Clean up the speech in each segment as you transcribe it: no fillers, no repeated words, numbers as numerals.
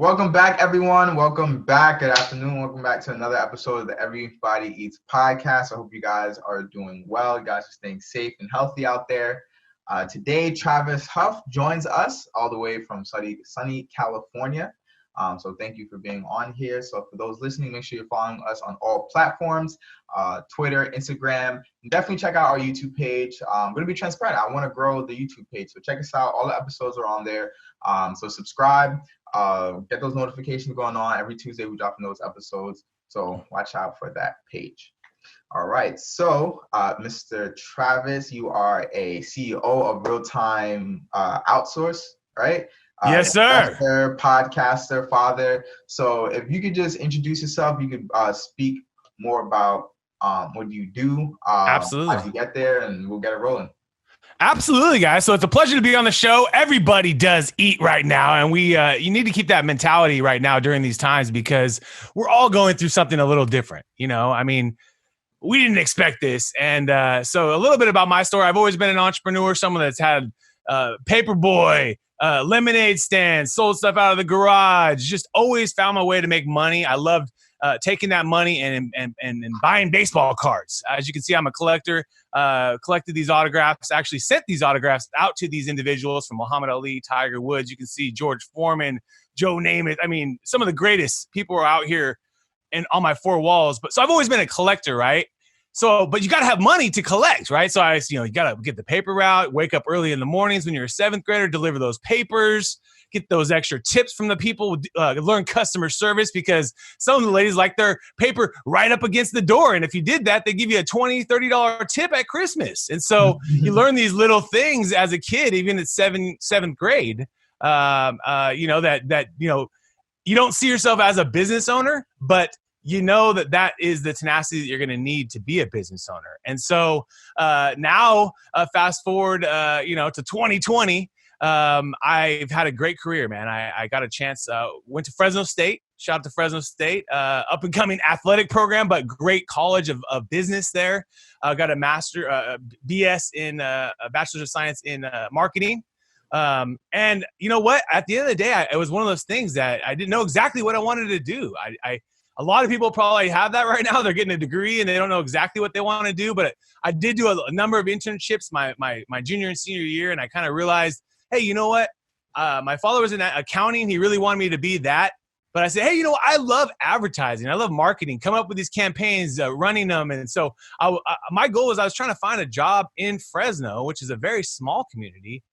Welcome back, everyone. Welcome back. Good afternoon. Welcome back to another episode of the Everybody Eats podcast. I hope you guys are doing well. You guys are staying safe and healthy out there. Today, Travis Huff joins us all the way from sunny California. So thank you for being on here. So for those listening, make sure you're following us on all platforms, Twitter, Instagram, and definitely check out our YouTube page. I'm going to be transparent. I want to grow the YouTube page. So check us out. All the episodes are on there. So subscribe. Get those notifications going on. Every Tuesday we drop those episodes, so watch out for that page. All right, so Mr. Travis, you are a CEO of Real Time Outsource, right? Yes, sir. Investor, podcaster, father. So if you could just introduce yourself, you could speak more about what do you do, Absolutely. how do you get there, and we'll get it rolling. Absolutely, guys. So it's a pleasure to be on the show. Everybody does eat right now, and you need to keep that mentality right now during these times because we're all going through something a little different. You know, I mean, we didn't expect this, and so a little bit about my story. I've always been an entrepreneur, someone that's had paperboy, lemonade stand, sold stuff out of the garage, just always found my way to make money. I loved taking that money and buying baseball cards. As you can see, I'm a collector. Collected these autographs, actually sent these autographs out to these individuals from Muhammad Ali, Tiger Woods. You can see George Foreman, Joe Namath. I mean, some of the greatest people are out here and on my four walls. So I've always been a collector, right? So, but you got to have money to collect, right? So you got to get the paper route, wake up early in the mornings when you're a seventh grader, deliver those papers, get those extra tips from the people, learn customer service because some of the ladies like their paper right up against the door. And if you did that, they give you a $20, $30 tip at Christmas. And so you learn these little things as a kid, even at seventh grade, you don't see yourself as a business owner, but you know that is the tenacity that you're going to need to be a business owner. And so now fast forward, to 2020, I've had a great career, man. I got a chance, went to Fresno State, shout out to Fresno State, up and coming athletic program, but great college of business there. Got a BS in a Bachelor's of Science in marketing. And you know what? At the end of the day, it was one of those things that I didn't know exactly what I wanted to do. A lot of people probably have that right now. They're getting a degree and they don't know exactly what they want to do. But I did do a number of internships my junior and senior year, and I kind of realized, hey, you know what? My father was in accounting. He really wanted me to be that. But I said, hey, I love advertising. I love marketing, come up with these campaigns, running them. And so my goal was I was trying to find a job in Fresno, which is a very small community,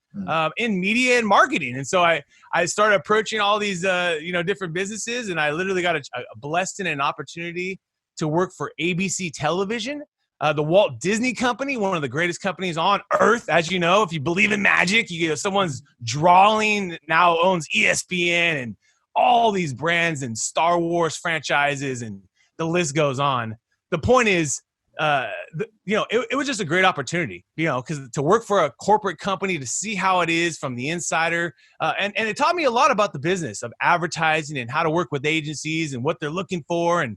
in media and marketing. And so I started approaching all these, different businesses, and I literally got a blessed in an opportunity to work for ABC Television, the Walt Disney Company, one of the greatest companies on earth. As you know, if you believe in magic, someone's drawing now owns ESPN and all these brands and Star Wars franchises, and the list goes on. The point is, it was just a great opportunity, because to work for a corporate company, to see how it is from the insider. And it taught me a lot about the business of advertising and how to work with agencies and what they're looking for. And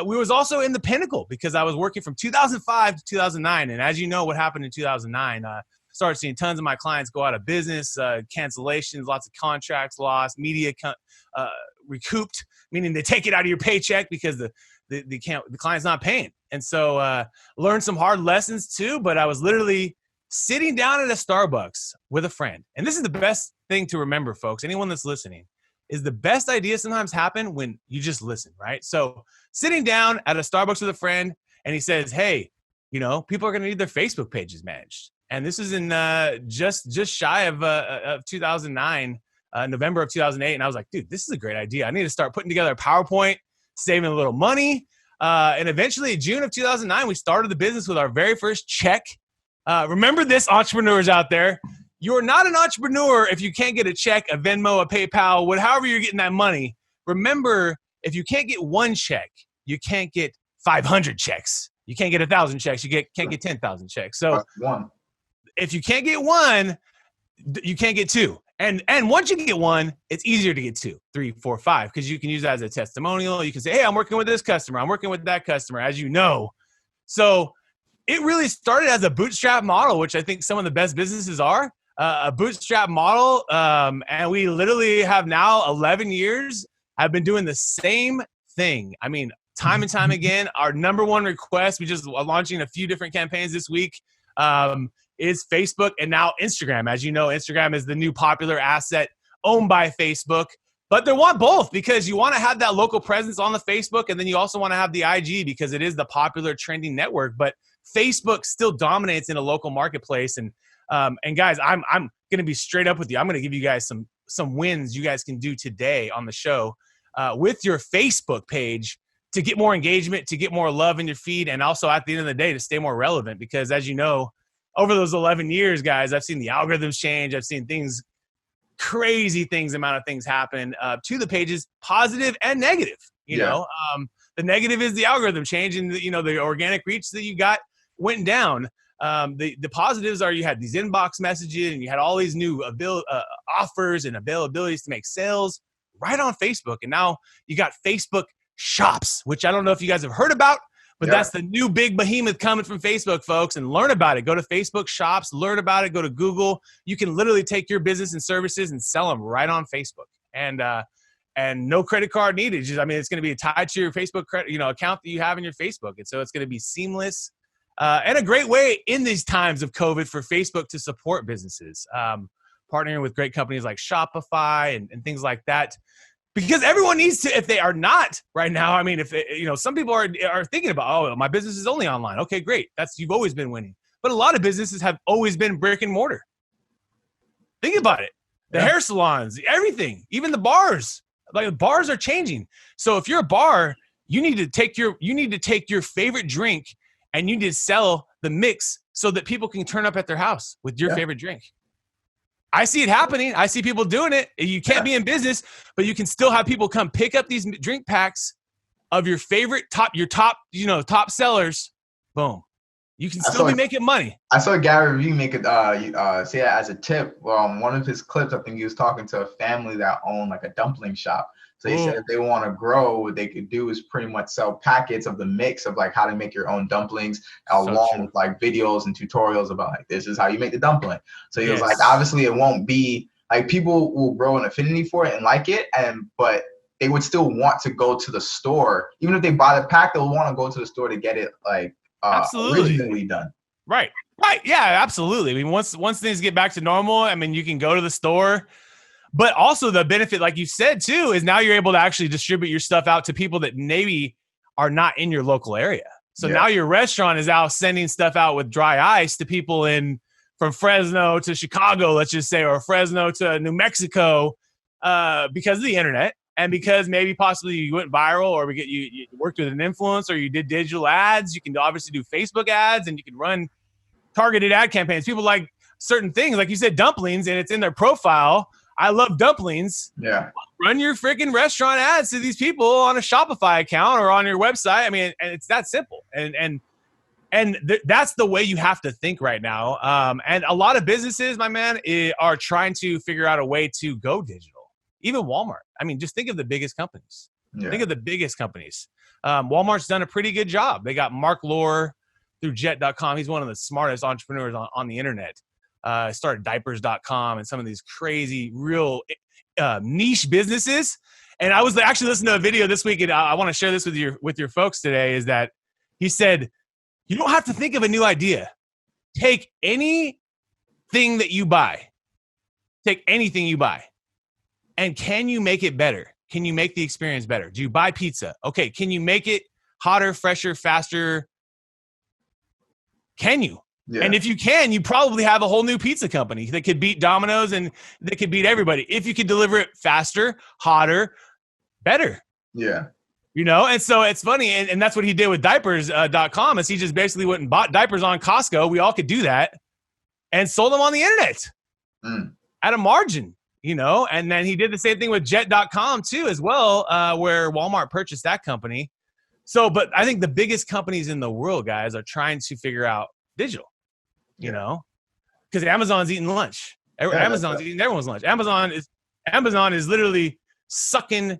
we was also in the pinnacle because I was working from 2005 to 2009. And as you know, what happened in 2009, started seeing tons of my clients go out of business, cancellations, lots of contracts lost, media recouped, meaning they take it out of your paycheck because the client's not paying. And so learned some hard lessons too, but I was literally sitting down at a Starbucks with a friend. And this is the best thing to remember, folks. Anyone that's listening, is the best ideas sometimes happen when you just listen, right? So sitting down at a Starbucks with a friend, and he says, hey, people are going to need their Facebook pages managed. And this is in just shy of 2009, November of 2008. And I was like, dude, this is a great idea. I need to start putting together a PowerPoint, saving a little money. And eventually, June of 2009, we started the business with our very first check. Remember this, entrepreneurs out there. You're not an entrepreneur if you can't get a check, a Venmo, a PayPal, however you're getting that money. Remember, if you can't get one check, you can't get 500 checks. You can't get 1,000 checks. You can't get 10,000 checks. So if you can't get one, you can't get two. And once you get one, it's easier to get 2, 3, 4, 5, because you can use that as a testimonial. You can say, hey, I'm working with this customer. I'm working with that customer, as you know. So it really started as a bootstrap model, which I think some of the best businesses are. a bootstrap model. And we literally have now 11 years. I've been doing the same thing. I mean, time and time again, our number one request, we just are launching a few different campaigns this week, is Facebook and now Instagram. As you know, Instagram is the new popular asset owned by Facebook. But they want both because you want to have that local presence on the Facebook, and then you also want to have the IG because it is the popular trending network. But Facebook still dominates in a local marketplace. And guys, I'm going to be straight up with you. I'm going to give you guys some wins you guys can do today on the show with your Facebook page to get more engagement, to get more love in your feed, and also at the end of the day to stay more relevant. Because as you know, over those 11 years, guys, I've seen the algorithms change. I've seen crazy things, amount of things happen to the pages, positive and negative. You know, the negative is the algorithm change, and the organic reach that you got went down. The positives are you had these inbox messages, and you had all these new offers and availabilities to make sales right on Facebook. And now you got Facebook Shops, which I don't know if you guys have heard about, but that's the new big behemoth coming from Facebook, folks. And learn about it. Go to Facebook Shops, learn about it. Go to Google. You can literally take your business and services and sell them right on Facebook. And no credit card needed. It's going to be tied to your Facebook account that you have in your Facebook. And so it's going to be seamless and a great way in these times of COVID for Facebook to support businesses, partnering with great companies like Shopify and things like that. Because everyone needs to, if they are not right now, some people are thinking about, oh, my business is only online. Okay, great. You've always been winning. But a lot of businesses have always been brick and mortar. Think about it. The hair salons, everything, even the bars. Like the bars are changing. So if you're a bar, you need to take your favorite drink and you need to sell the mix so that people can turn up at their house with your favorite drink. I see it happening. I see people doing it. You can't be in business, but you can still have people come pick up these drink packs of your favorite top sellers. Boom. You can still be making money. I saw Gary Vee make it say it as a tip. One of his clips, I think he was talking to a family that owned like a dumpling shop. So he said if they want to grow, what they could do is pretty much sell packets of the mix of like how to make your own dumplings, along with like videos and tutorials about like this is how you make the dumpling. So he was like, obviously it won't be like people will grow an affinity for it and like it, but they would still want to go to the store. Even if they buy the pack, they'll want to go to the store to get it like originally done. Right. Yeah, absolutely. I mean, once things get back to normal, you can go to the store. But also the benefit, like you said, too, is now you're able to actually distribute your stuff out to people that maybe are not in your local area. So now your restaurant is out sending stuff out with dry ice to people from Fresno to Chicago, let's just say, or Fresno to New Mexico because of the internet and because maybe possibly you went viral or you worked with an influencer, you did digital ads. You can obviously do Facebook ads and you can run targeted ad campaigns. People like certain things, like you said, dumplings, and it's in their profile. I love dumplings. Yeah. Run your freaking restaurant ads to these people on a Shopify account or on your website. And it's that simple. And that's the way you have to think right now. And a lot of businesses, my man, are trying to figure out a way to go digital. Even Walmart. Just think of the biggest companies. Yeah. Think of the biggest companies. Walmart's done a pretty good job. They got Mark Lohr through Jet.com. He's one of the smartest entrepreneurs on the internet. Started diapers.com and some of these crazy, real niche businesses. And I was actually listening to a video this week, and I want to share this with your folks today, is that he said, you don't have to think of a new idea. Take anything that you buy. Take anything you buy. And can you make it better? Can you make the experience better? Do you buy pizza? Okay, can you make it hotter, fresher, faster? Can you? Yeah. And if you can, you probably have a whole new pizza company that could beat Domino's and that could beat everybody. If you could deliver it faster, hotter, better. Yeah. And so it's funny. And that's what he did with diapers.com is he just basically went and bought diapers on Costco. We all could do that and sold them on the internet at a margin, and then he did the same thing with jet.com too, as well, where Walmart purchased that company. So, but I think the biggest companies in the world, guys, are trying to figure out digital. Because Amazon's eating lunch. Amazon's eating everyone's lunch. Amazon is literally sucking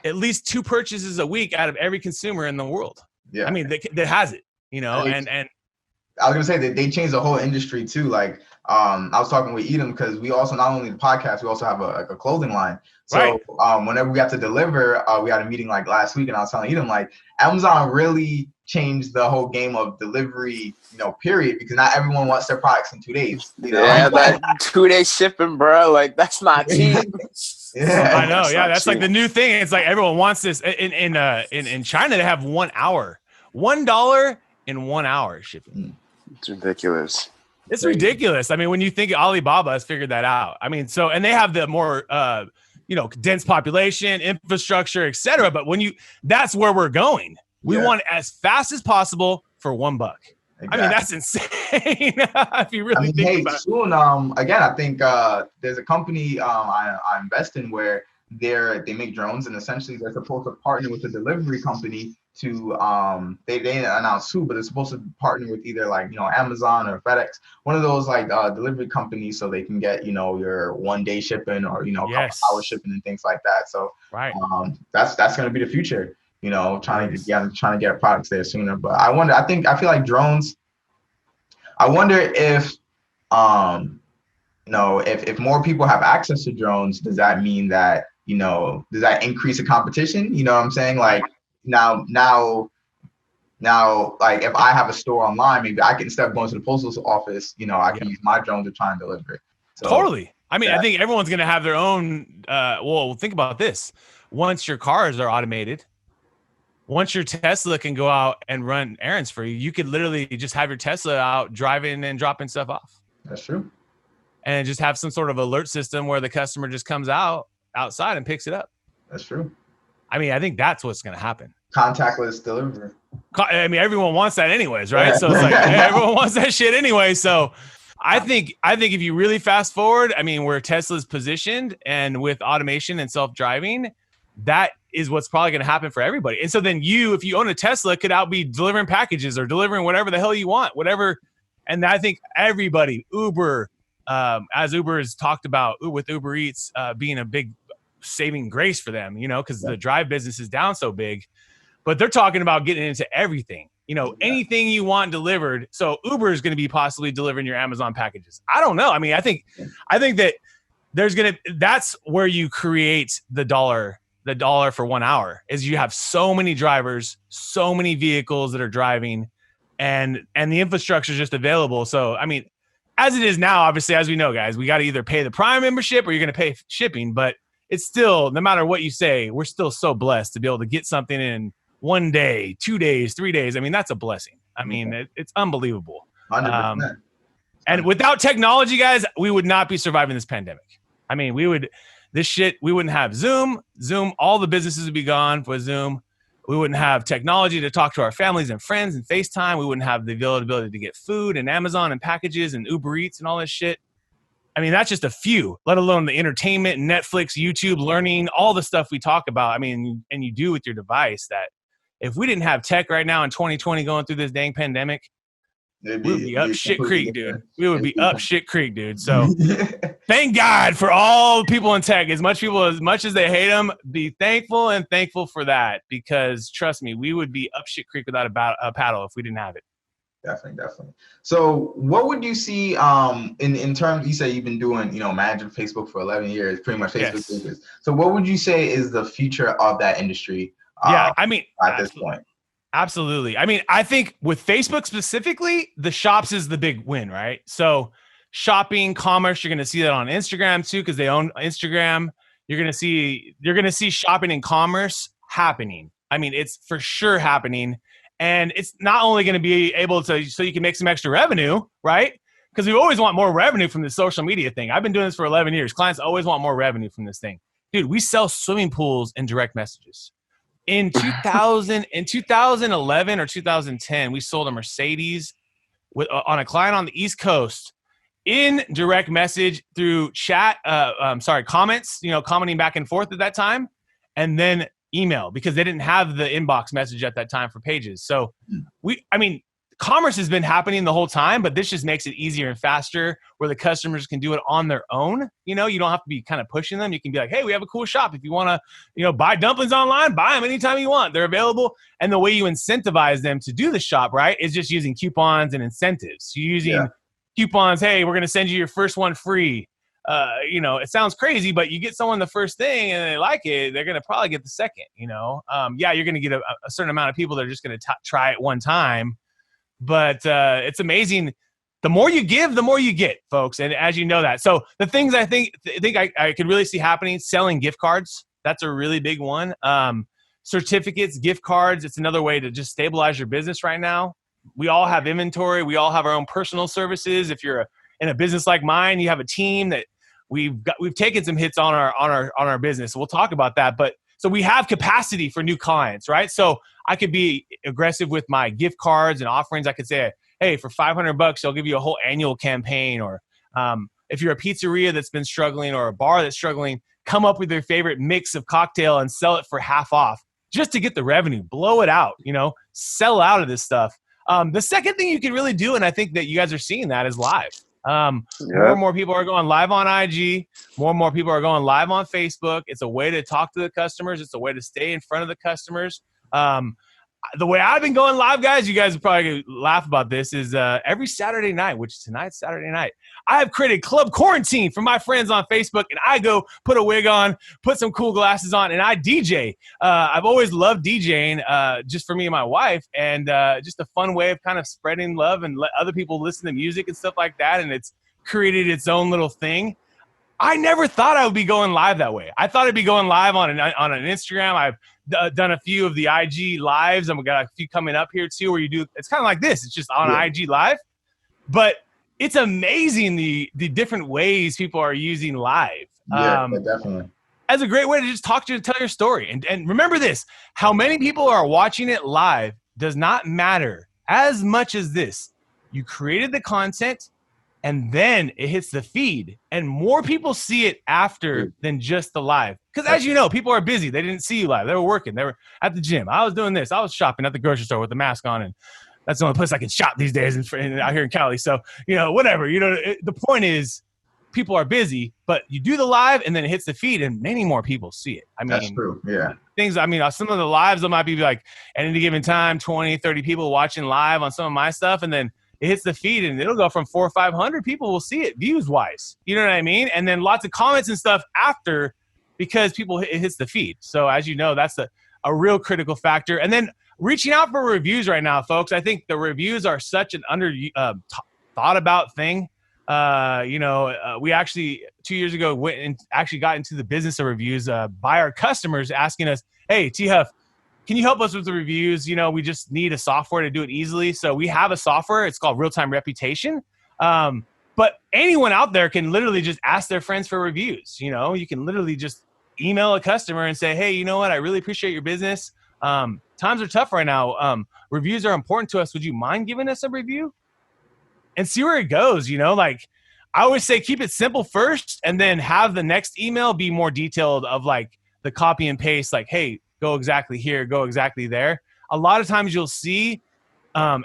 at least 2 purchases a week out of every consumer in the world. Yeah, that has it. And I was gonna say that they changed the whole industry too. Like I was talking with Edom because we also, not only the podcast, we also have a clothing line. So whenever we got to deliver, we had a meeting like last week, and I was telling Edom, like, Amazon really changed the whole game of delivery, period, because not everyone wants their products in 2 days. Yeah, that 2-day shipping, bro. Like, that's not cheap. Yeah, I know. Yeah, that's like the new thing. It's like everyone wants this. In China, they have 1 hour, $1 in 1 hour shipping. It's ridiculous. It's ridiculous. I mean, when you think Alibaba has figured that out. I mean, so, and they have the more, dense population, infrastructure, et cetera. But that's where we're going. We want as fast as possible for $1. Exactly. I mean, that's insane. If you really think about it. Soon, again, I think there's a company I invest in where they make drones, and essentially they're supposed to partner with a delivery company to they didn't announce who, but they're supposed to partner with either like Amazon or FedEx, one of those like delivery companies, so they can get your 1 day shipping or couple hour shipping and things like that. So that's going to be the future. Trying to get products there sooner. But I feel like drones. I wonder if if more people have access to drones, does that mean that does that increase the competition? You know what I'm saying? Like now, like if I have a store online, maybe I can, instead of going to the postal office, I can use my drone to try and deliver it. So, totally. I mean, I think everyone's going to have their own. Well, think about this. Once your cars are automated, once your Tesla can go out and run errands for you, you could literally just have your Tesla out driving and dropping stuff off. That's true. And just have some sort of alert system where the customer just comes outside and picks it up. That's true. I mean, I think that's what's going to happen. Contactless delivery. I mean, everyone wants that anyways, right? So it's like everyone wants that shit anyway. So I think if you really fast forward, I mean, where Tesla's positioned and with automation and self-driving, that is what's probably going to happen for everybody. And so then if you own a Tesla, could be delivering packages or delivering whatever the hell you want, whatever. And I think everybody, Uber, as Uber has talked about with Uber Eats being a big saving grace for them, because the drive business is down so big. But they're talking about getting into everything, anything you want delivered. So Uber is going to be possibly delivering your Amazon packages. I don't know. I mean, I think that that's where you create the dollar for 1 hour, is you have so many drivers, so many vehicles that are driving, and the infrastructure is just available. So, I mean, as it is now, obviously, as we know, guys, we got to either pay the Prime membership or you're going to pay shipping. But it's still, no matter what you say, we're still so blessed to be able to get something in 1 day, 2 days, 3 days. I mean, that's a blessing. I mean, it's unbelievable. 100%. And without technology, guys, we would not be surviving this pandemic. I mean, we wouldn't have Zoom, all the businesses would be gone for Zoom. We wouldn't have technology to talk to our families and friends and FaceTime. We wouldn't have the availability to get food and Amazon and packages and Uber Eats and all this shit. I mean, that's just a few, let alone the entertainment, Netflix, YouTube, learning, all the stuff we talk about. I mean, and you do with your device, that if we didn't have tech right now in 2020 going through this dang pandemic, we would be up shit creek, dude. We would be up shit creek, dude. So thank God for all people in tech. As much as they hate them, be thankful for that, because trust me, we would be up shit creek without a paddle if we didn't have it. Definitely. So what would you see in terms, you say you've been doing, managing Facebook for 11 years, pretty much Facebook business. So what would you say is the future of that industry? I mean, at this point. Absolutely. I mean, I think with Facebook specifically, the shops is the big win, right? So shopping, commerce, you're going to see that on Instagram too, because they own Instagram. You're going to see shopping and commerce happening. I mean, it's for sure happening. And it's not only going to be able to, so you can make some extra revenue, right? Because we always want more revenue from the social media thing. I've been doing this for 11 years. Clients always want more revenue from this thing. Dude, we sell swimming pools in direct messages. In 2011 or 2010, we sold a Mercedes on a client on the East Coast in direct message through chat, comments, commenting back and forth at that time, and then email, because they didn't have the inbox message at that time for pages. So commerce has been happening the whole time, but this just makes it easier and faster where the customers can do it on their own. You don't have to be kind of pushing them. You can be like, hey, we have a cool shop. If you want to, buy dumplings online, buy them anytime you want. They're available. And the way you incentivize them to do the shop, right, is just using coupons and incentives. You're using coupons. Hey, we're going to send you your first one free. You know, it sounds crazy, but you get someone the first thing and they like it, they're going to probably get the second, you know? Yeah, you're going to get a certain amount of people that are just going to try it one time, but it's amazing. The more you give, the more you get, folks. And as you know that. So the things I think I could really see happening, selling gift cards. That's a really big one. Certificates, gift cards. It's another way to just stabilize your business right now. We all have inventory. We all have our own personal services. If you're in a business like mine, you have a team that we've taken some hits on our business. We'll talk about that. But so we have capacity for new clients, right? So I could be aggressive with my gift cards and offerings. I could say, hey, for $500, I'll give you a whole annual campaign. Or if you're a pizzeria that's been struggling or a bar that's struggling, come up with your favorite mix of cocktail and sell it for half off just to get the revenue, blow it out, you know, sell out of this stuff. The second thing you can really do, and I think that you guys are seeing that, is live. More and more people are going live on IG. More and more people are going live on Facebook. It's a way to talk to the customers. It's a way to stay in front of the customers. The way I've been going live, guys, you guys will probably laugh about this, is every Saturday night, which tonight's Saturday night, I have created Club Quarantine for my friends on Facebook, and I go put a wig on, put some cool glasses on, and I DJ. I've always loved DJing just for me and my wife, and just a fun way of kind of spreading love and let other people listen to music and stuff like that, and it's created its own little thing. I never thought I would be going live that way. I thought I'd be going live on an Instagram. I've done a few of the IG lives. I've got a few coming up here too, where you do. It's kind of like this. It's just on IG live, but it's amazing the different ways people are using live. Yeah, definitely. As a great way to just talk to you, tell your story, and remember this: how many people are watching it live does not matter as much as this. You created the content, and then it hits the feed, and more people see it after than just the live. Because as you know, people are busy. They didn't see you live. They were working. They were at the gym. I was doing this. I was shopping at the grocery store with the mask on, and that's the only place I can shop these days out here in Cali. So, you know, whatever. You know, the point is people are busy, but you do the live, and then it hits the feed, and many more people see it. I mean, that's true. Yeah. Some of the lives, there might be like at any given time, 20, 30 people watching live on some of my stuff, and then it hits the feed and it'll go from 400 or 500 people will see it views wise. You know what I mean? And then lots of comments and stuff after, because it hits the feed. So as you know, that's a real critical factor. And then reaching out for reviews right now, folks. I think the reviews are such an thought about thing. We actually 2 years ago went and actually got into the business of reviews by our customers asking us, hey, T-Huff, can you help us with the reviews? You know, we just need a software to do it easily. So we have a software. It's called Real-Time Reputation. But anyone out there can literally just ask their friends for reviews. You know, you can literally just email a customer and say, hey, you know what? I really appreciate your business. Times are tough right now. Reviews are important to us. Would you mind giving us a review? And see where it goes. You know, like I always say, keep it simple first, and then have the next email be more detailed of like the copy and paste, like, hey, go exactly here, go exactly there. A lot of times you'll see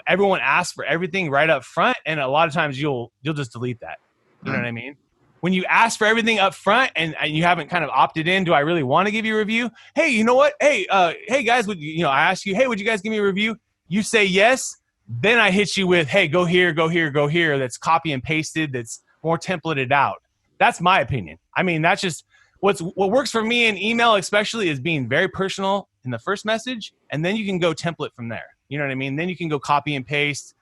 everyone ask for everything right up front, and a lot of times you'll just delete that. You know what I mean? When you ask for everything up front and you haven't kind of opted in, do I really want to give you a review? Hey, you know what? Hey, guys, I ask you, hey, would you guys give me a review? You say yes, then I hit you with, hey, go here, go here, go here. That's copy and pasted. That's more templated out. That's my opinion. I mean, that's just what works for me in email especially is being very personal in the first message, and then you can go template from there. You know what I mean? Then you can go copy and paste,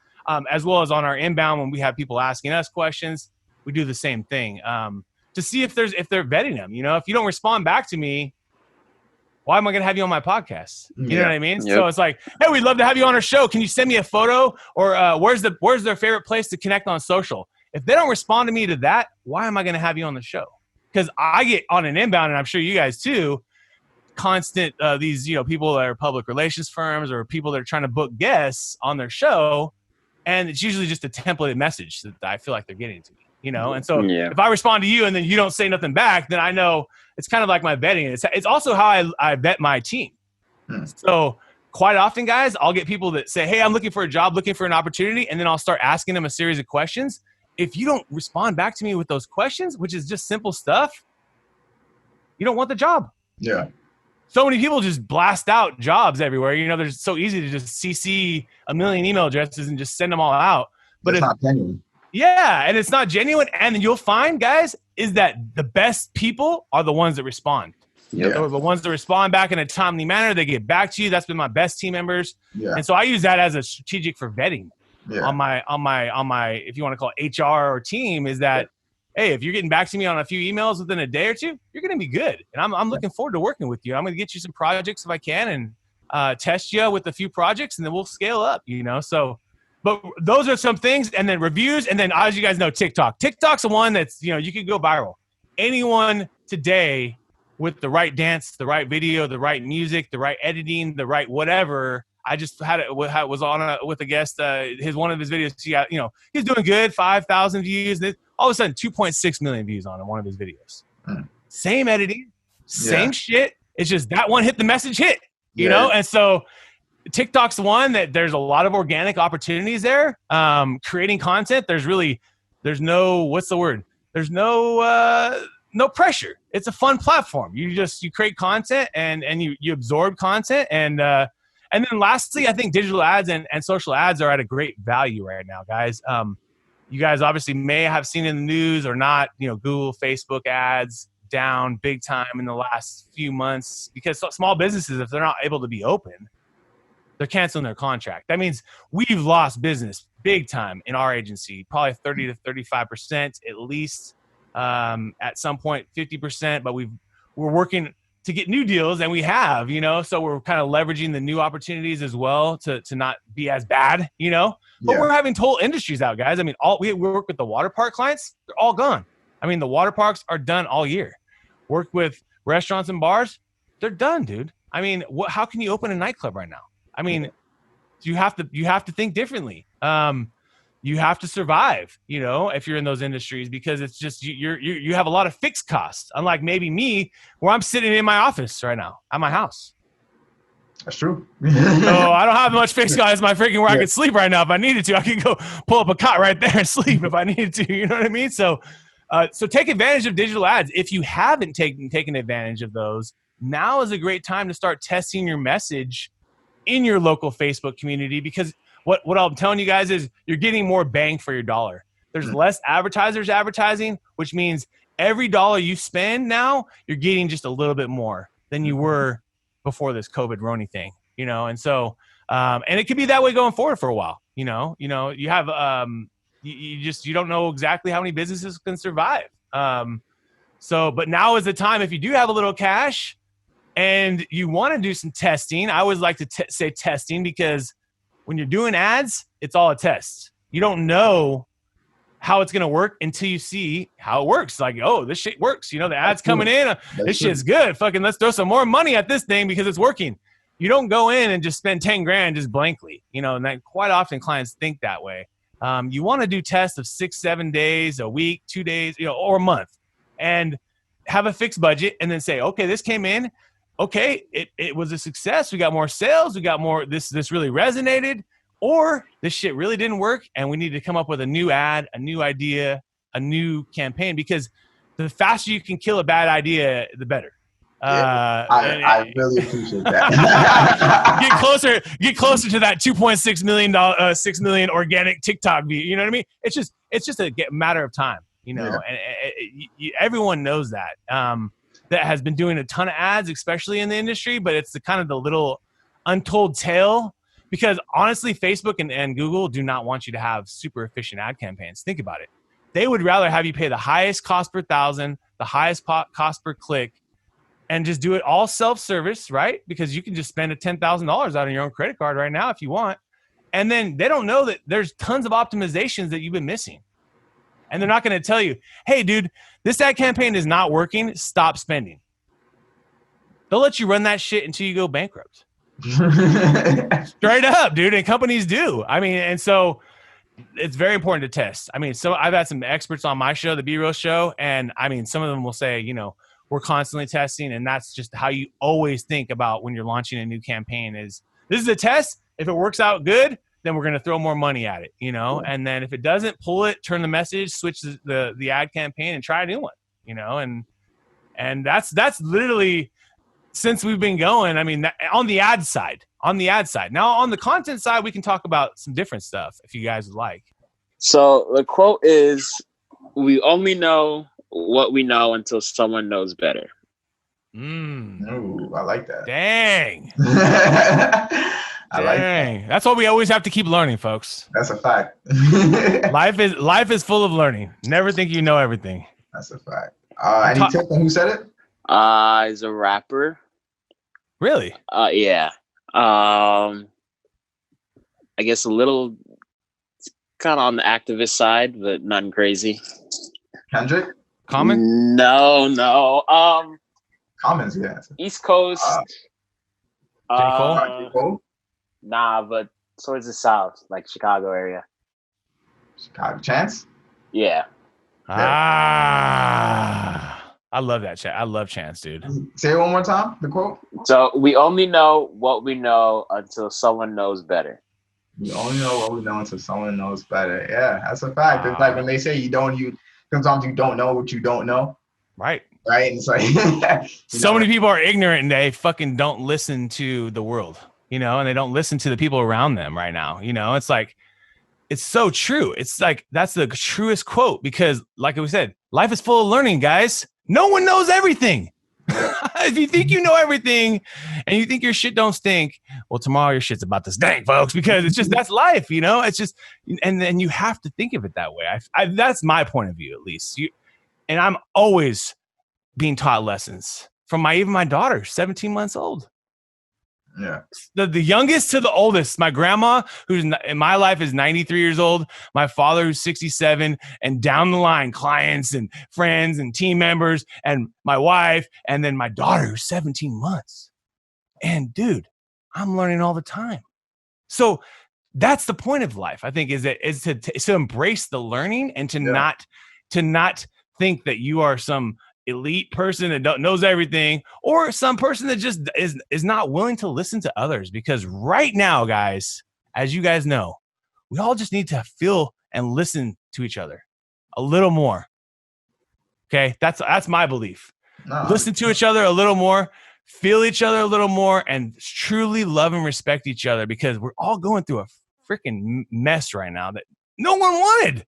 as well as on our inbound when we have people asking us questions, we do the same thing to see if they're vetting them. You know, if you don't respond back to me, why am I going to have you on my podcast? You know what I mean? Yep. So it's like, hey, we'd love to have you on our show. Can you send me a photo, or where's their favorite place to connect on social? If they don't respond to me to that, why am I going to have you on the show? Because I get on an inbound, and I'm sure you guys too, constant these people that are public relations firms or people that are trying to book guests on their show, and it's usually just a templated message that I feel like they're getting to me. And so if I respond to you and then you don't say nothing back, then I know it's kind of like my vetting. It's also how I vet my team. So quite often, guys, I'll get people that say, hey, I'm looking for a job, looking for an opportunity, and then I'll start asking them a series of questions. If you don't respond back to me with those questions, which is just simple stuff, you don't want the job. Yeah. So many people just blast out jobs everywhere. They're so easy to just CC a million email addresses and just send them all out. But it's not genuine. Yeah, and it's not genuine. And you'll find, guys, is that the best people are the ones that respond. Yeah. The ones that respond back in a timely manner. They get back to you. That's been my best team members. Yeah. And so I use that as a strategic for vetting Yeah. on my, if you want to call it HR or team, is that, hey, if you're getting back to me on a few emails within a day or two, you're going to be good. And I'm looking forward to working with you. I'm going to get you some projects if I can and test you with a few projects, and then we'll scale up, So, but those are some things. And then reviews. And then, as you guys know, TikTok's the one that's, you could go viral. Anyone today with the right dance, the right video, the right music, the right editing, the right whatever. I just had it was on with a guest. One of his videos, he got, he's doing good, 5,000 views. All of a sudden, 2.6 million views on one of his videos. Same editing, same shit. It's just that one hit the message hit, you know. And so TikTok's the one that there's a lot of organic opportunities there. Creating content, there's no, what's the word? There's no pressure. It's a fun platform. You create content and you absorb content. And then lastly, I think digital ads and social ads are at a great value right now, guys. You guys obviously may have seen in the news or not, Google, Facebook ads down big time in the last few months because small businesses, if they're not able to be open, they're canceling their contract. That means we've lost business big time in our agency, probably 30 to 35% at least. At some point 50%, but we're working to get new deals, and we have, so we're kind of leveraging the new opportunities as well to not be as bad, but we're having total industries out, guys. I mean, we work with the water park clients, they're all gone. I mean, the water parks are done all year. Work with restaurants and bars, they're done, dude. I mean, how can you open a nightclub right now? I mean, you have to think differently. You have to survive, if you're in those industries, because it's just you have a lot of fixed costs. Unlike maybe me, where I'm sitting in my office right now at my house. That's true. So I don't have much fixed costs. My freaking where I could sleep right now if I needed to. I could go pull up a cot right there and sleep if I needed to. You know what I mean? So take advantage of digital ads. If you haven't taken advantage of those, now is a great time to start testing your message in your local Facebook community, because what I'm telling you guys is you're getting more bang for your dollar. There's less advertisers advertising, which means every dollar you spend now, you're getting just a little bit more than you were before this COVID Roni thing, And so, and it could be that way going forward for a while, you have, you don't know exactly how many businesses can survive. But now is the time, if you do have a little cash and you want to do some testing. I always like to say testing, because when you're doing ads, it's all a test. You don't know how it's going to work until you see how it works. Like, oh, this shit works. The ad's coming in. This shit's good. Fucking let's throw some more money at this thing because it's working. You don't go in and just spend 10 grand just blankly, and that quite often clients think that way. You want to do tests of 6-7 days, a week, 2 days, or a month, and have a fixed budget, and then say, okay, this came in. Okay, it was a success. We got more sales. We got more. This really resonated, or this shit really didn't work, and we need to come up with a new ad, a new idea, a new campaign. Because the faster you can kill a bad idea, the better. I really appreciate that. Get closer to that $2.6 million, 6 million organic TikTok view. You know what I mean? It's just a matter of time. And everyone knows that. That has been doing a ton of ads, especially in the industry, but it's the little untold tale, because honestly, Facebook and Google do not want you to have super efficient ad campaigns. Think about it. They would rather have you pay the highest cost per thousand, the highest cost per click, and just do it all self-service, right? Because you can just spend $10,000 out on your own credit card right now if you want. And then they don't know that there's tons of optimizations that you've been missing. And they're not going to tell you, hey, dude, this ad campaign is not working. Stop spending. They'll let you run that shit until you go bankrupt. Straight up, dude. And companies do. I mean, and so it's very important to test. I mean, so I've had some experts on my show, the B-Real Show, and I mean, some of them will say, we're constantly testing, and that's just how you always think about when you're launching a new campaign is, this is a test. If it works out good, then we're going to throw more money at it, and then if it doesn't, pull it, turn the message, switch the ad campaign and try a new one, and that's literally since we've been going. I mean, on the ad side, now on the content side, we can talk about some different stuff if you guys would like. So the quote is, "We only know what we know until someone knows better." Ooh, I like that. Dang. I like that. That's why we always have to keep learning, folks. That's a fact. Life is full of learning. Never think you know everything. That's a fact. Any tip on who said it? He's a rapper. Really? Yeah. I guess a little kind of on the activist side, but nothing crazy. Kendrick? Common? No. Common's the answer. East Coast. J. Cole? J. Cole? Nah, but towards the south, like Chicago area. Chicago. Chance? Yeah. I love that chat. I love Chance, dude. Say it one more time, the quote. So we only know what we know until someone knows better. We only know what we know until someone knows better. Yeah, that's a fact. It's like when they say sometimes you don't know what you don't know. Right. Right? And it's like so many people are ignorant and they fucking don't listen to the world, and they don't listen to the people around them right now. It's like, it's so true. It's like, that's the truest quote because like we said, life is full of learning, guys. No one knows everything. If you think you know everything and you think your shit don't stink, well, tomorrow your shit's about to stink, folks, because it's just, that's life, it's just, and then you have to think of it that way. That's my point of view, at least. And I'm always being taught lessons from even my daughter, 17 months old. Yeah. The youngest to the oldest. My grandma, who's in my life, is 93 years old. My father, who's 67, and down the line, clients and friends and team members, and my wife, and then my daughter, who's 17 months. And dude, I'm learning all the time. So that's the point of life, I think, is to embrace the learning and to not think that you are some elite person that knows everything, or some person that just is not willing to listen to others. Because right now, guys, as you guys know, we all just need to feel and listen to each other a little more. Okay, that's my belief. Listen to each other a little more, feel each other a little more, and truly love and respect each other, because we're all going through a freaking mess right now that no one wanted.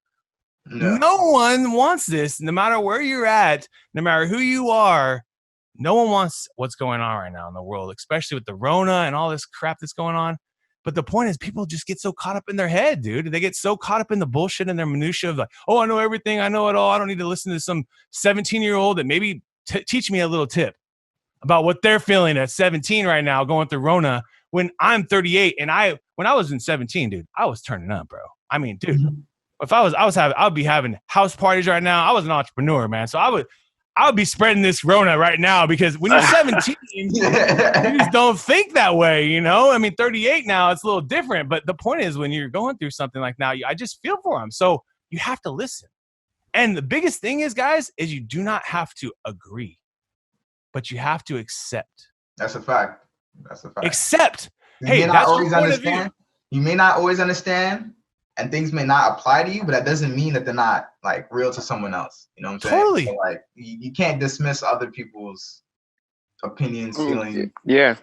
No one wants this, no matter where you're at, no matter who you are. No one wants what's going on right now in the world, especially with the Rona and all this crap that's going on. But the point is, people just get so caught up in their head, dude. They get so caught up in the bullshit and their minutia of like, oh, I know everything. I know it all. I don't need to listen to some 17-year-old that maybe teach me a little tip about what they're feeling at 17 right now going through Rona when I'm 38. And when I was in 17, dude, I was turning up, bro. I mean, dude. If I would be having house parties right now. I was an entrepreneur, man. So I would be spreading this Rona right now, because when you're 17, you just don't think that way, I mean, 38 now, it's a little different. But the point is, when you're going through something like now, I just feel for them. So you have to listen. And the biggest thing is, guys, is you do not have to agree, but you have to accept. That's a fact. Accept. Hey, that's your point of view. You may not always understand, and things may not apply to you, but that doesn't mean that they're not like real to someone else. You know what I'm saying? Totally. So, like you can't dismiss other people's opinions, feelings. Yeah.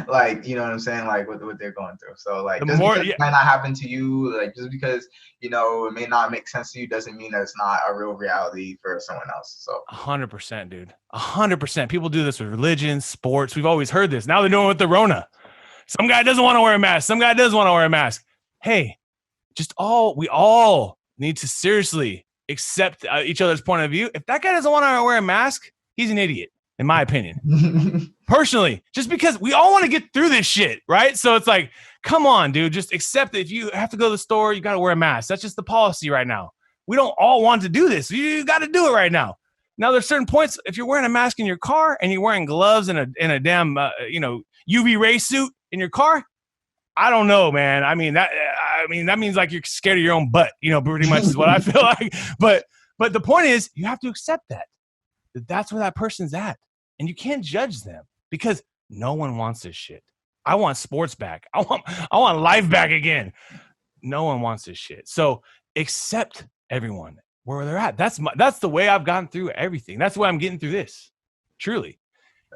Like, you know what I'm saying? Like what they're going through. So like because it might not happen to you, like just because, it may not make sense to you doesn't mean that it's not a real reality for someone else. So 100%, dude. 100%. People do this with religion, sports. We've always heard this. Now they're doing it with the Rona. Some guy doesn't want to wear a mask. Some guy does want to wear a mask. Hey, we all need to seriously accept each other's point of view. If that guy doesn't want to wear a mask, he's an idiot, in my opinion. Personally, just because we all want to get through this shit, right? So it's like, come on, dude, just accept that if you have to go to the store, you got to wear a mask. That's just the policy right now. We don't all want to do this. You got to do it right now. Now, there's certain points. If you're wearing a mask in your car and you're wearing gloves and a damn UV ray suit in your car, I don't know, man. I mean that means like you're scared of your own butt, pretty much is what I feel like. But the point is, you have to accept that's where that person's at, and you can't judge them, because no one wants this shit. I want sports back. I want life back again. No one wants this shit. So accept everyone where they're at. That's the way I've gotten through everything. That's the way I'm getting through this. Truly.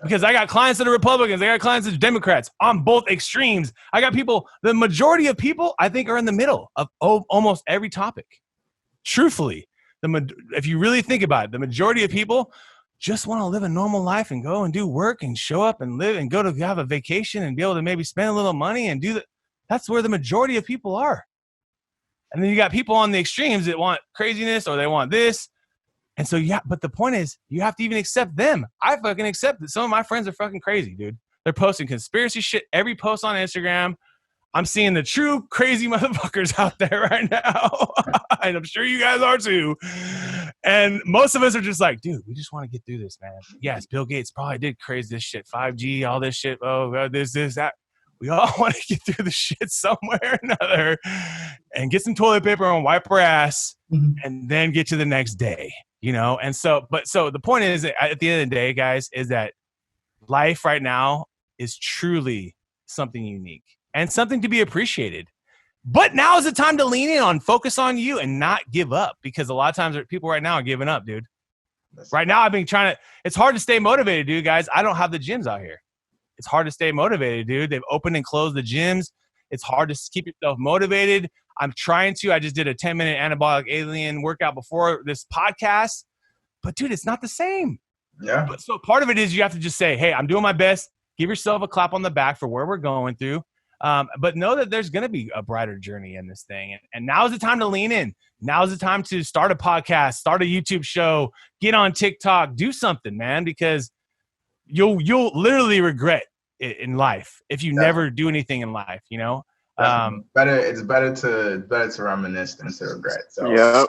because I got clients that are Republicans. I got clients that are Democrats on both extremes. I got people, the majority of people, I think, are in the middle of almost every topic. Truthfully, if you really think about it, the majority of people just want to live a normal life and go and do work and show up and live and go to have a vacation and be able to maybe spend a little money and do that. That's where the majority of people are. And then you got people on the extremes that want craziness or they want this. And so, yeah, but the point is, you have to even accept them. I fucking accept that some of my friends are fucking crazy, dude. They're posting conspiracy shit every post on Instagram. I'm seeing the true crazy motherfuckers out there right now. And I'm sure you guys are too. And most of us are just like, dude, we just want to get through this, man. Yes, Bill Gates probably did crazy this shit, 5G, all this shit. Oh, God, this, that. We all want to get through the shit somewhere or another and get some toilet paper and wipe our ass and then get to the next day. You know, and so the point is, at the end of the day, guys, is that life right now is truly something unique and something to be appreciated. But now is the time to lean in on, focus on you and not give up, because a lot of times people right now are giving up, dude. Right now, I've been it's hard to stay motivated, dude, guys. I don't have the gyms out here. It's hard to stay motivated, dude. They've opened and closed the gyms. It's hard to keep yourself motivated. I'm trying to. I just did a 10-minute anabolic alien workout before this podcast. But, dude, it's not the same. Yeah. But so part of it is you have to just say, hey, I'm doing my best. Give yourself a clap on the back for where we're going through. But know that there's going to be a brighter journey in this thing. And now's the time to lean in. Now's the time to start a podcast, start a YouTube show, get on TikTok, do something, man, because you'll literally regret it in life if you never do anything in life, you know? It's better to reminisce than to regret. So yeah.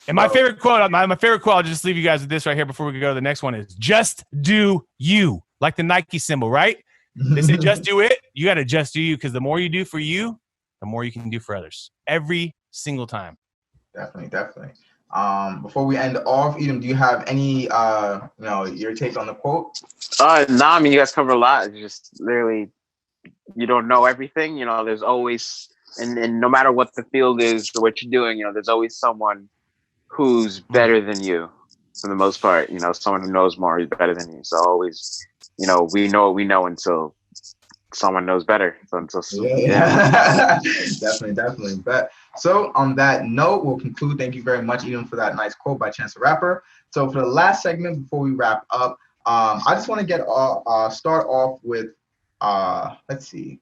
And my favorite quote, my favorite quote, I'll just leave you guys with this right here before we go to the next one, is just do you, like the Nike symbol, right? They say just do it. You got to just do you, because the more you do for you, the more you can do for others every single time. Definitely. Before we end off, Edom, do you have any, your take on the quote? No, I mean, you guys covered a lot. It's just literally, you don't know everything. You know, there's always, and no matter what the field is or what you're doing, you know, there's always someone who's better than you for the most part. You know, someone who knows more is better than you. So always, you know, we know what we know until someone knows better. Yeah. Definitely. But so on that note, we'll conclude. Thank you very much, Edom, for that nice quote by Chance the Rapper. So for the last segment before we wrap up, I just want to start off with let's see.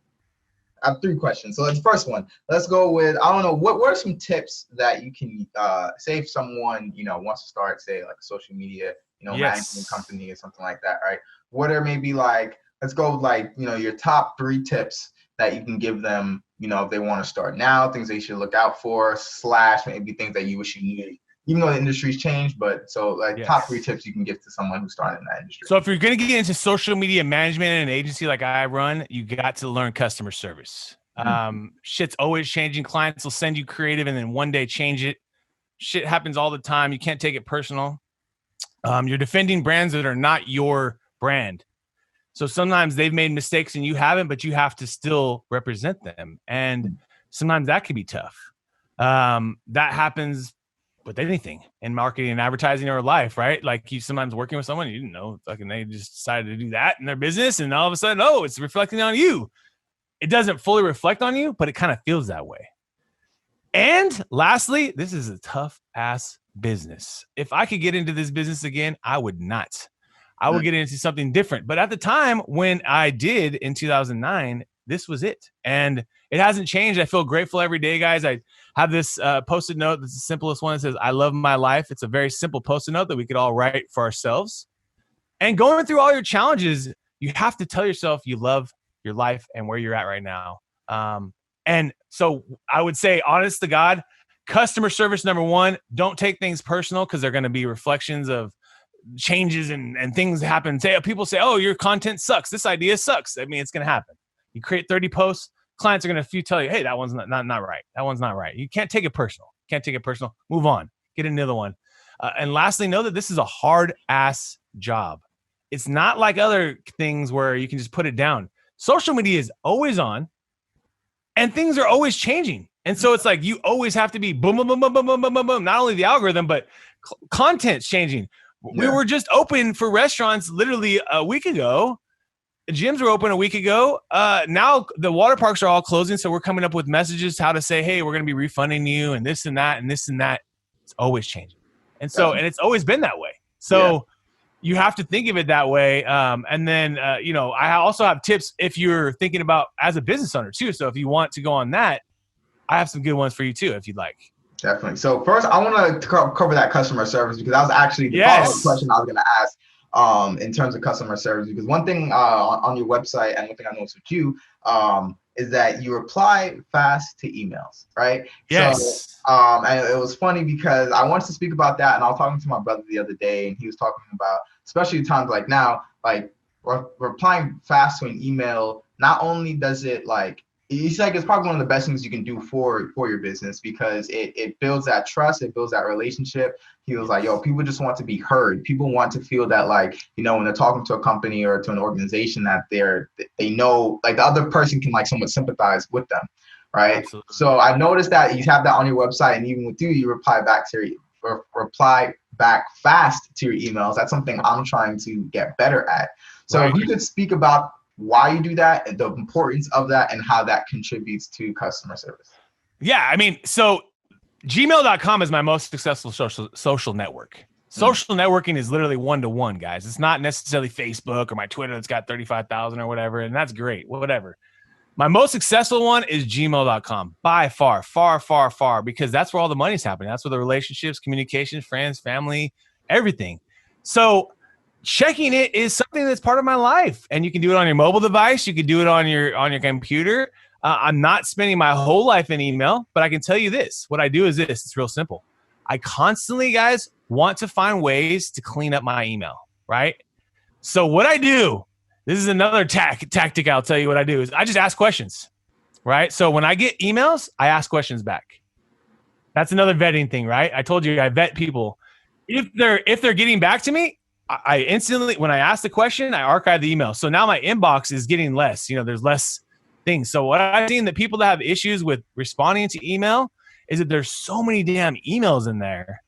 I have 3 questions. So the first one, let's go with, I don't know, what are some tips that you can say if someone, you know, wants to start, say, like a social media, you know, management company or something like that, right? What are maybe like, let's go with like, you know, your top 3 tips that you can give them, you know, if they want to start now, things they should look out for, / maybe things that you wish you knew, even though the industry's changed, but so like top 3 tips you can give to someone who's starting in that industry. So if you're going to get into social media management in an agency like I run, you got to learn customer service. Shit's always changing. Clients will send you creative and then one day change it. Shit happens all the time. You can't take it personal. You're defending brands that are not your brand. So sometimes they've made mistakes and you haven't, but you have to still represent them. And sometimes that can be tough. That happens with anything in marketing and advertising or life, right? Like you sometimes working with someone, you didn't know, fucking they just decided to do that in their business. And all of a sudden, it's reflecting on you. It doesn't fully reflect on you, but it kind of feels that way. And lastly, this is a tough ass business. If I could get into this business again, I would not. I would get into something different. But at the time when I did in 2009, this was it. And it hasn't changed. I feel grateful every day, guys. I have this post-it note. That's the simplest one. It says, I love my life. It's a very simple post-it note that we could all write for ourselves. And going through all your challenges, you have to tell yourself you love your life and where you're at right now. And so I would say, honest to God, customer service, number 1, don't take things personal because they're going to be reflections of changes and things happen. People say, oh, your content sucks. This idea sucks. I mean, it's going to happen. You create 30 posts. Clients are going to tell you, hey, that one's not right. That one's not right. You can't take it personal. Move on. Get another one. And lastly, know that this is a hard ass job. It's not like other things where you can just put it down. Social media is always on and things are always changing. And so it's like you always have to be boom, boom, boom, boom, boom, boom, boom, boom, boom. Not only the algorithm, but content's changing. We were just open for restaurants literally a week ago. The gyms were open a week ago. Now the water parks are all closing, so we're coming up with messages how to say, hey, we're going to be refunding you and this and that and this and that. It's always changing. And so, and it's always been that way. So you have to think of it that way. And then, I also have tips if you're thinking about as a business owner too. So if you want to go on that, I have some good ones for you too, if you'd like. Definitely. So first, I want to cover that customer service, because that was actually the follow-up question I was going to ask in terms of customer service. Because one thing on your website, and one thing I noticed with you, is that you reply fast to emails, right? Yes. So, and it was funny because I wanted to speak about that, and I was talking to my brother the other day, and he was talking about, especially times like now, like replying fast to an email. Not only does it he's like, it's probably one of the best things you can do for your business, because it builds that trust, it builds that relationship. He was like, yo, people just want to be heard. People want to feel that, when they're talking to a company or to an organization, that they know, the other person can somewhat sympathize with them, right? Absolutely. So I noticed that you have that on your website, and even with you reply back fast to your emails. That's something I'm trying to get better at. So if you could speak about why you do that, and the importance of that, and how that contributes to customer service. Yeah, I mean, so gmail.com is my most successful social network. Social networking is literally one-to-one, guys. It's not necessarily Facebook or my Twitter that's got 35,000 or whatever, and that's great, whatever. My most successful one is gmail.com by far, because that's where all the money's happening. That's where the relationships, communication, friends, family, everything. So checking it is something that's part of my life, and you can do it on your mobile device. You can do it on your computer. I'm not spending my whole life in email, but I can tell you this. What I do is this. It's real simple. I constantly, guys, want to find ways to clean up my email, right? So what I do, this is another tactic I'll tell you what I do, is I just ask questions, right? So when I get emails, I ask questions back. That's another vetting thing, right? I told you I vet people. If they're getting back to me, I instantly, when I ask the question, I archive the email. So now my inbox is getting less. There's less things. So what I've seen, that people that have issues with responding to email is that there's so many damn emails in there.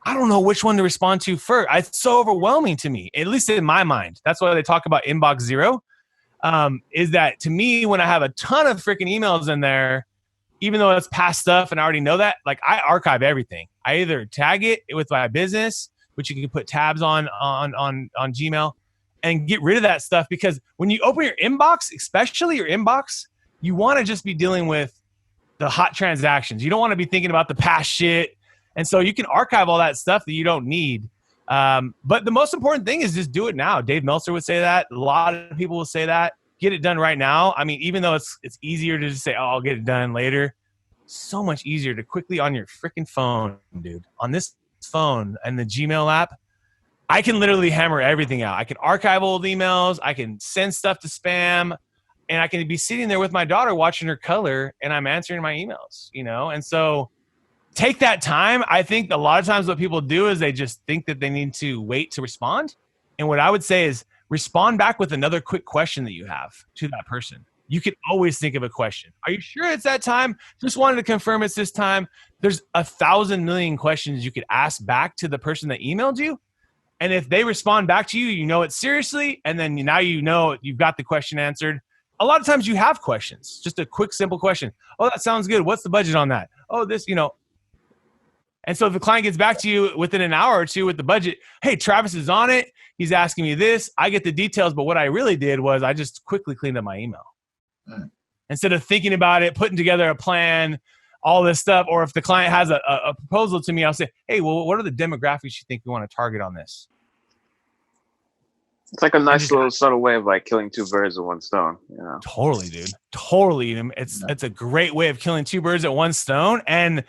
I don't know which one to respond to first. It's so overwhelming to me, at least in my mind. That's why they talk about inbox zero. Is that to me, when I have a ton of freaking emails in there, even though it's past stuff and I already know that, I archive everything. I either tag it with my business, which you can put tabs on Gmail, and get rid of that stuff. Because when you open your inbox, especially your inbox, you want to just be dealing with the hot transactions. You don't want to be thinking about the past shit. And so you can archive all that stuff that you don't need. But the most important thing is just do it now. Dave Meltzer would say that. A lot of people will say that. Get it done right now. I mean, even though it's easier to just say, oh, I'll get it done later, so much easier to quickly on your freaking phone, dude. On this phone and the Gmail app, I can literally hammer everything out. I can archive old emails. I can send stuff to spam, and I can be sitting there with my daughter watching her color, and I'm answering my emails, And so take that time. I think a lot of times what people do is they just think that they need to wait to respond. And what I would say is respond back with another quick question that you have to that person. You can always think of a question. Are you sure it's that time? Just wanted to confirm it's this time. There's 1,000 million questions you could ask back to the person that emailed you. And if they respond back to you, you know it seriously. And then now you know you've got the question answered. A lot of times you have questions, just a quick, simple question. Oh, that sounds good. What's the budget on that? Oh, this, And so if the client gets back to you within an hour or two with the budget, hey, Travis is on it. He's asking me this. I get the details. But what I really did was I just quickly cleaned up my email. Instead of thinking about it, putting together a plan, all this stuff. Or if the client has a proposal to me, I'll say, hey, well, what are the demographics you think we want to target on this? It's like a nice little subtle way of killing two birds with one stone. Totally, dude. Totally. It's a great way of killing two birds at one stone. And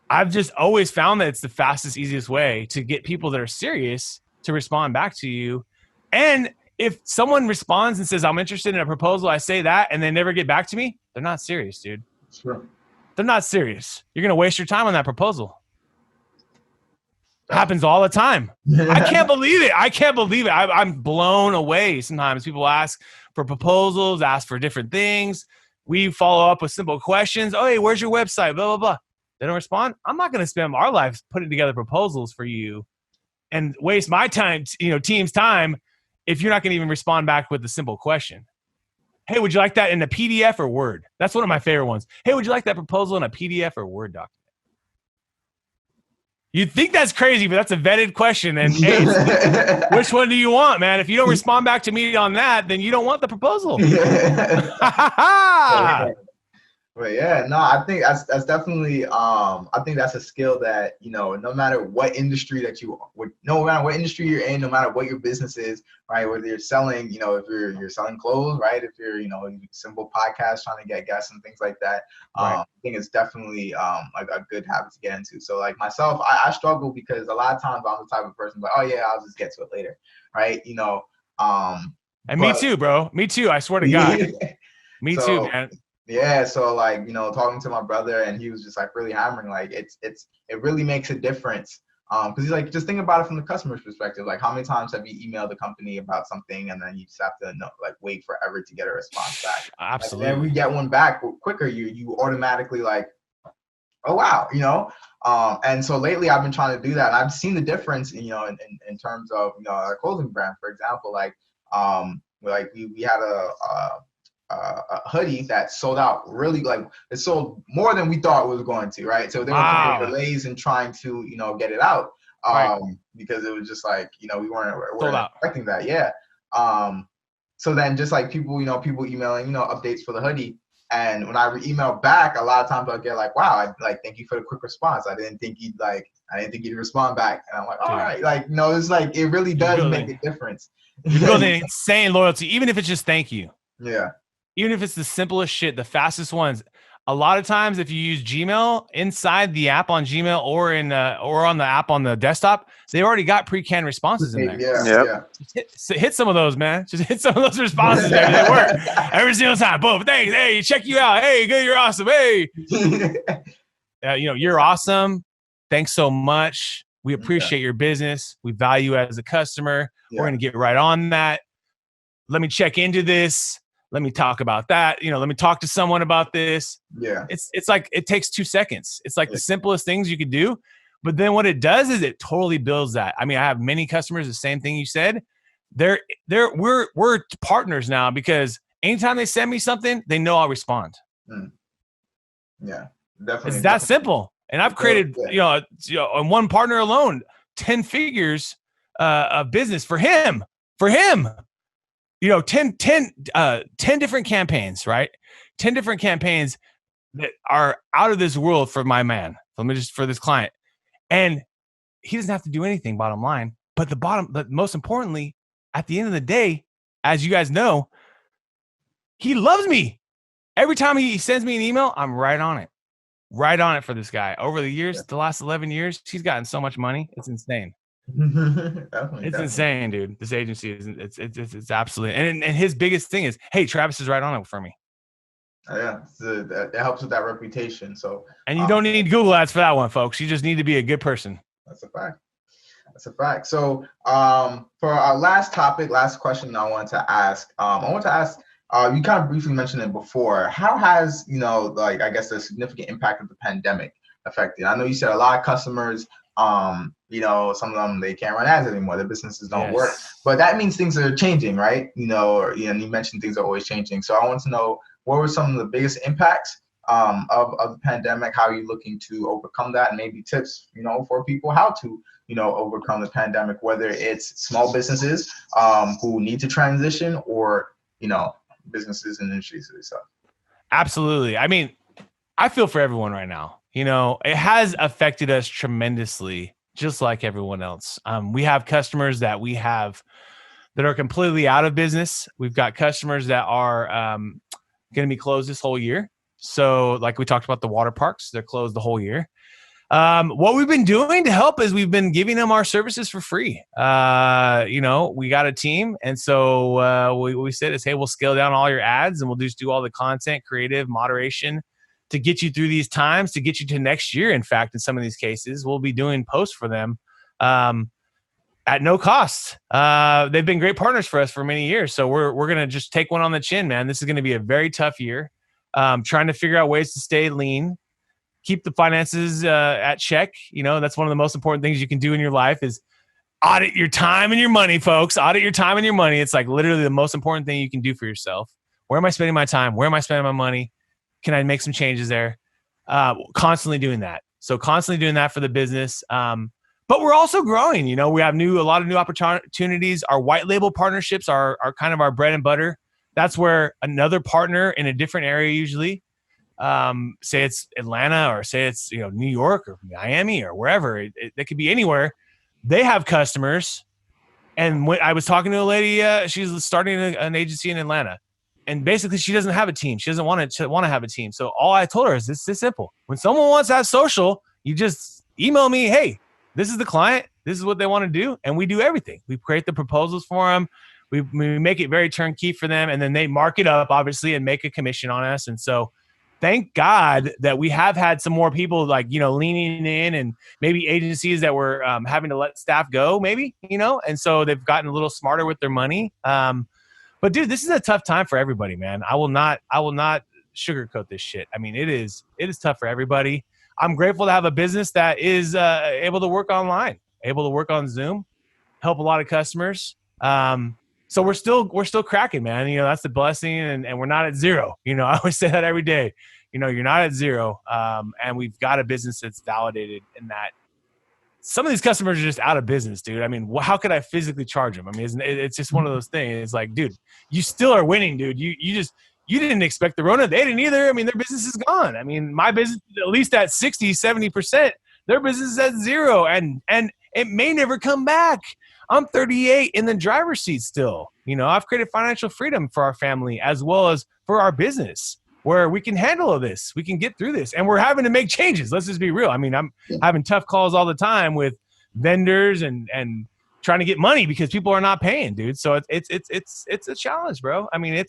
I've just always found that it's the fastest, easiest way to get people that are serious to respond back to you. And if someone responds and says, I'm interested in a proposal, I say that, and they never get back to me, they're not serious, dude. Sure. They're not serious. You're going to waste your time on that proposal. Happens all the time. I can't believe it. I'm blown away. Sometimes people ask for proposals, ask for different things. We follow up with simple questions. Oh, hey, where's your website? Blah, blah, blah. They don't respond. I'm not going to spend our lives putting together proposals for you and waste my time, team's time, if you're not going to even respond back with a simple question. Hey, would you like that in a PDF or Word? That's one of my favorite ones. Hey, would you like that proposal in a PDF or Word document? You'd think that's crazy, but that's a vetted question. And hey, which one do you want, man? If you don't respond back to me on that, then you don't want the proposal. But yeah, no, I think that's definitely I think that's a skill that, no matter what industry that no matter what industry you're in, no matter what your business is, right? Whether you're selling, if you're selling clothes, right? If you're, simple podcast trying to get guests and things like that, Right. I think it's definitely like a good habit to get into. So like myself, I struggle because a lot of times I'm the type of person like, oh yeah, I'll just get to it later, right? And me too, bro. Me too. I swear to God. Me too, man. Yeah, so like, talking to my brother, and he was just like really hammering, like it really makes a difference. Because he's like, just think about it from the customer's perspective. Like, how many times have you emailed the company about something and then you just have to wait forever to get a response back? Absolutely. And then we get one back quicker. You automatically like, oh wow, and so lately I've been trying to do that, and I've seen the difference, in terms of our clothing brand, for example, like we had a hoodie that sold out really, like it sold more than we thought it was going to, right? So there were a couple of delays in trying to get it out, because it was just like we weren't expecting that. Yeah. So then just like people emailing updates for the hoodie, and when I email back, a lot of times I'll get like, wow, thank you for the quick response. I didn't think you'd respond back. And I'm like, all right, it's like it really does make a difference. You're building insane loyalty, even if it's just thank you. Yeah. Even if it's the simplest shit, the fastest ones. A lot of times, if you use Gmail inside the app on Gmail or on the app on the desktop, they already got pre-canned responses in there. Yeah. Just hit some of those, man. Just hit some of those responses. Maybe they work every single time. Boom. Thanks. Hey, check you out. Hey, good. You're awesome. Hey, you're awesome. Thanks so much. We appreciate your business. We value you as a customer. We're going to get right on that. Let me check into this. Let me talk about that. Let me talk to someone about this. Yeah. It's like, it takes 2 seconds. It's like the simplest things you could do. But then what it does is it totally builds that. I mean, I have many customers, the same thing you said. We're partners now, because anytime they send me something, they know I'll respond. Yeah, definitely. It's that simple. And I've created, on one partner alone, 10 figures of business for him. 10 different campaigns, right? 10 different campaigns that are out of this world for my man. For this client. And he doesn't have to do anything, bottom line. But most importantly, at the end of the day, as you guys know, he loves me. Every time he sends me an email, I'm right on it. Right on it for this guy. Over the years, the last 11 years, he's gotten so much money. It's insane. Definitely. Insane, dude. This agency it's absolutely, and his biggest thing is, hey, Travis is right on it for me. Yeah, it helps with that reputation. So, and you don't need Google ads for that one, folks. You just need to be a good person. That's a fact. So, for our last question I wanted to ask, you kind of briefly mentioned it before. How has I guess the significant impact of the pandemic affected? I know you said a lot of customers, some of them, they can't run ads anymore. Their businesses don't work, but that means things are changing, right? And you mentioned things are always changing. So I want to know, what were some of the biggest impacts of the pandemic? How are you looking to overcome that? And maybe tips, for people how to, overcome the pandemic, whether it's small businesses who need to transition, or, businesses and industries and stuff. Absolutely. I mean, I feel for everyone right now. It has affected us tremendously, just like everyone else. We have customers that are completely out of business. We've got customers that are going to be closed this whole year. So like we talked about the water parks, they're closed the whole year. What we've been doing to help is we've been giving them our services for free. We got a team. And so we said is, hey, we'll scale down all your ads, and we'll just do all the content, creative, moderation to get you through these times, to get you to next year. In fact, in some of these cases, we'll be doing posts for them at no cost. They've been great partners for us for many years. So we're going to just take one on the chin, man. This is going to be a very tough year. Trying to figure out ways to stay lean, keep the finances at check. That's one of the most important things you can do in your life is audit your time and your money, folks. Audit your time and your money. It's like literally the most important thing you can do for yourself. Where am I spending my time? Where am I spending my money? Can I make some changes there? Constantly doing that. So constantly doing that for the business. But we're also growing. You know, we have a lot of new opportunities. Our white label partnerships are kind of our bread and butter. That's where another partner in a different area, usually, say it's Atlanta or say it's New York or Miami or wherever. It could be anywhere. They have customers. And when I was talking to a lady, she's starting an agency in Atlanta. And basically, she doesn't have a team. She doesn't want to have a team. So all I told her is this simple. When someone wants to have social, you just email me, hey, this is the client. This is what they want to do. And we do everything. We create the proposals for them. We make it very turnkey for them. And then they mark it up, obviously, and make a commission on us. And so thank God that we have had some more people leaning in, and maybe agencies that were having to let staff go, maybe, and so they've gotten a little smarter with their money. But dude, this is a tough time for everybody, man. I will not sugarcoat this shit. I mean, it is tough for everybody. I'm grateful to have a business that is able to work online, able to work on Zoom, help a lot of customers. So we're still cracking, man. That's the blessing, and we're not at zero. I always say that every day. You're not at zero, and we've got a business that's validated in that. Some of these customers are just out of business, dude. I mean, how could I physically charge them? I mean, it's just one of those things. It's like, dude, you still are winning, dude. You didn't expect the Rona. They didn't either. I mean, their business is gone. I mean, my business is at least at 60, 70%. Their business is at zero, and it may never come back. I'm 38 in the driver's seat still. I've created financial freedom for our family as well as for our business, where we can handle all this. We can get through this. And we're having to make changes. Let's just be real. I mean, I'm having tough calls all the time with vendors and trying to get money because people are not paying, dude. So it's a challenge, bro. I mean,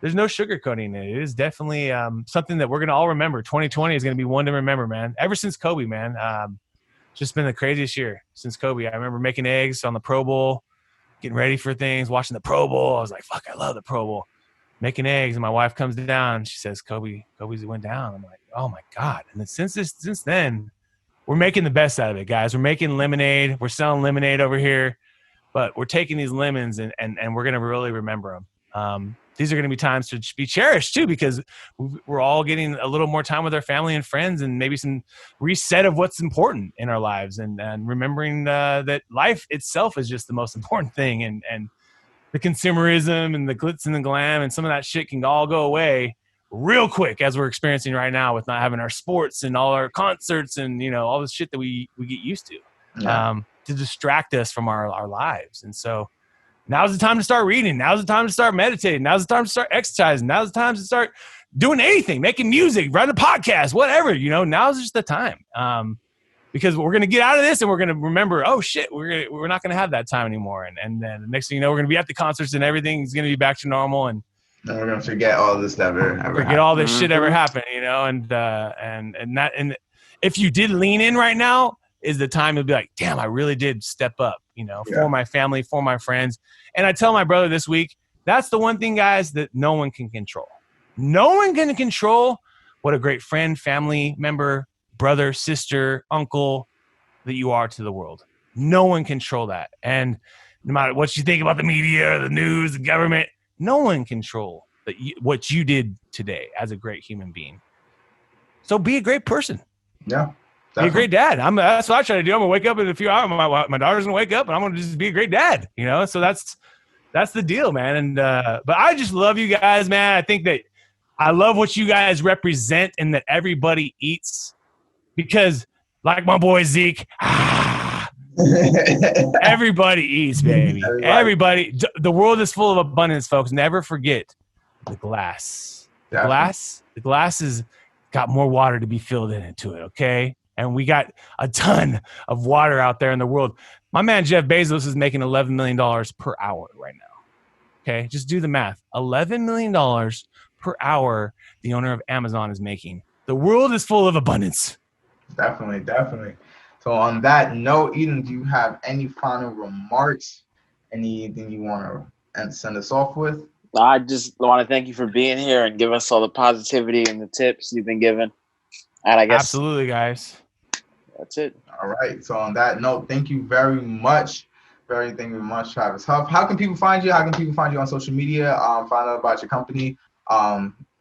there's no sugarcoating it. It is definitely something that we're going to all remember. 2020 is going to be one to remember, man. Ever since Kobe, man. Just been the craziest year since Kobe. I remember making eggs on the Pro Bowl, getting ready for things, watching the Pro Bowl. I was like, fuck, I love the Pro Bowl. Making eggs, and my wife comes down and she says, Kobe's went down. I'm like, oh my God. And then since then, we're making the best out of it, guys. We're making lemonade. We're selling lemonade over here, but we're taking these lemons and we're going to really remember them. These are going to be times to be cherished too, because we're all getting a little more time with our family and friends, and maybe some reset of what's important in our lives, and remembering that life itself is just the most important thing. And the consumerism and the glitz and the glam and some of that shit can all go away real quick, as we're experiencing right now with not having our sports and all our concerts and, all the shit that we get used to, to distract us from our lives. And so now's the time to start reading. Now's the time to start meditating. Now's the time to start exercising. Now's the time to start doing anything, making music, writing a podcast, whatever, now's just the time. Because we're going to get out of this and we're going to remember, oh shit, we're not going to have that time anymore. And then the next thing you know, we're going to be at the concerts and everything's going to be back to normal. And then we're going to forget all this that ever forget happened. all this shit ever happened, and if you did lean in right now is the time to be like, damn, I really did step up, for my family, for my friends. And I tell my brother this week, that's the one thing, guys, that no one can control. No one can control what a great friend, family member, brother, sister, uncle that you are to the world. No one can control that. And no matter what you think about the media, the news, the government, no one can control what you did today as a great human being. So be a great person. Yeah. Definitely. Be a great dad. That's what I try to do. I'm going to wake up in a few hours. My daughter's going to wake up and I'm going to just be a great dad, So that's the deal, man. And but I just love you guys, man. I think that I love what you guys represent and that everybody eats. Because, like my boy Zeke, everybody eats, baby. Everybody. The world is full of abundance, folks. Never forget the glass. The glass has got more water to be filled into it, okay? And we got a ton of water out there in the world. My man Jeff Bezos is making $11 million per hour right now, okay? Just do the math. $11 million per hour the owner of Amazon is making. The world is full of abundance. Definitely. So on that note, Eden, do you have any final remarks? Anything you want to send us off with? I just want to thank you for being here and give us all the positivity and the tips you've been given. And I guess absolutely, guys. That's it. All right. So on that note, thank you very much Thank you very much, Travis Huff. How can people find you? How can people find you on social media? Find out about your company.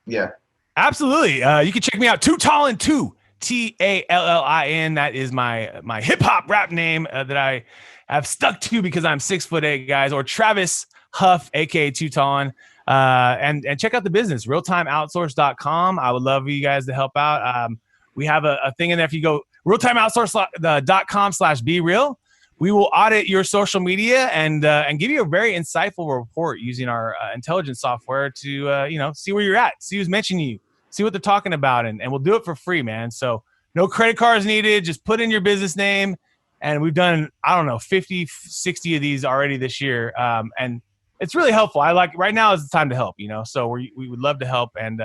Yeah. Absolutely. You can check me out. Tallin2, Tallin. That is my hip hop rap name that I have stuck to because I'm 6'8", guys. Or Travis Huff, aka Tallin. And check out the business, realtimeoutsource.com. I would love for you guys to help out. We have a thing in there. If you go realtimeoutsource.com/be real, we will audit your social media and give you a very insightful report using our intelligence software to see where you're at, see who's mentioning you, see what they're talking about, and we'll do it for free, man. So no credit cards needed. Just put in your business name, and we've done 50, 60 of these already this year, and it's really helpful. Right now is the time to help, So we would love to help, and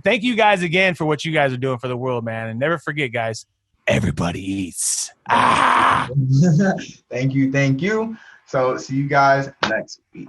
thank you guys again for what you guys are doing for the world, man. And never forget, guys, everybody eats. Thank you. So see you guys next week.